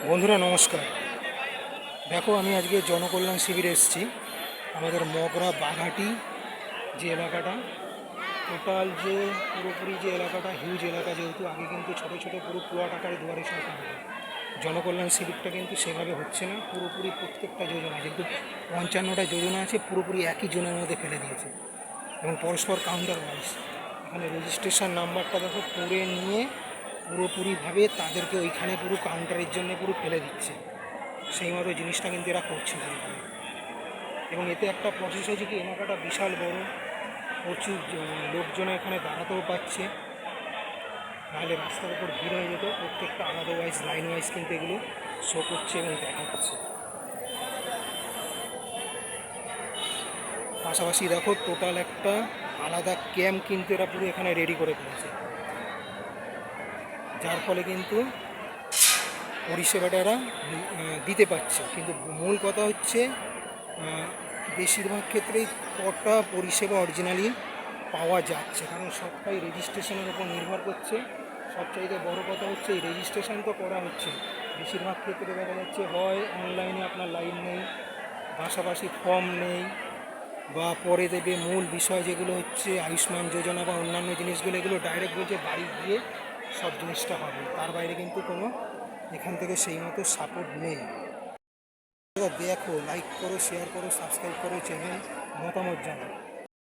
বন্ধুরা নমস্কার। দেখো, আমি আজকে জনকল্যাণ শিবিরে এসেছি। আমাদের মগরা বাঘাটি যে এলাকাটা, টোটাল যে পুরোপুরি যে এলাকাটা হিউজ এলাকা, যেহেতু আগে কিন্তু ছোটো ছোটো পুরো প্লট আকারে দুয়ারে সরকার হতো। জনকল্যাণ শিবিরটা কিন্তু সেভাবে হচ্ছে না। পুরোপুরি প্রত্যেকটা যোজনা, যেহেতু 55টা যোজনা আছে, পুরোপুরি একই জোনের মধ্যে ফেলে দিয়েছে এবং পরস্পর কাউন্টার ওয়াইজ। এখানে রেজিস্ট্রেশন নাম্বারটা দেখো পড়ে নিয়ে পুরোপুরিভাবে তাদেরকে ওইখানে পুরো কাউন্টারের জন্য পুরো ফেলে দিচ্ছে। সেই মতো জিনিসটা কিন্তু এরা করছে এবং এতে একটা প্রসেস হয়েছে কি, এলাকাটা বিশাল বড়, প্রচুর লোকজন এখানে দাঁড়াতেও পাচ্ছে, নাহলে রাস্তার উপর ভিড় হয়ে যেত। প্রত্যেকটা আলাদা ওয়াইজ লাইন ওয়াইজ কিন্তু এগুলো শো করছে এবং দেখাচ্ছে। পাশাপাশি দেখো, টোটাল একটা আলাদা ক্যাম্প কিন্তু এরা পুরো এখানে রেডি করে ফেলেছে, যার ফলে কিন্তু পরিষেবাটা এরা দিতে পারছে। কিন্তু মূল কথা হচ্ছে, বেশিরভাগ ক্ষেত্রেই কটা পরিষেবা অরিজিনালি পাওয়া যাচ্ছে, কারণ সবটাই রেজিস্ট্রেশনের উপর নির্ভর করছে। সবচাইতে বড় কথা হচ্ছে, এই রেজিস্ট্রেশন তো করা হচ্ছে, বেশিরভাগ ক্ষেত্রে দেখা যাচ্ছে হয় অনলাইনে আপনার লাইন নেই, পাশাপাশি ফর্ম নেই, বা পরে দেবে। মূল বিষয় যেগুলো হচ্ছে আয়ুষ্মান যোজনা বা অন্যান্য জিনিসগুলো, এগুলো ডাইরেক্ট বলছে বাড়ি গিয়ে সব জিনিসটা হবে, তার বাইরে কিন্তু কোনো এখান থেকে সেই মতো সাপোর্ট নেই। দেখো, লাইক করো, শেয়ার করো, সাবস্ক্রাইব করো, চ্যানেল মতামত জানাও।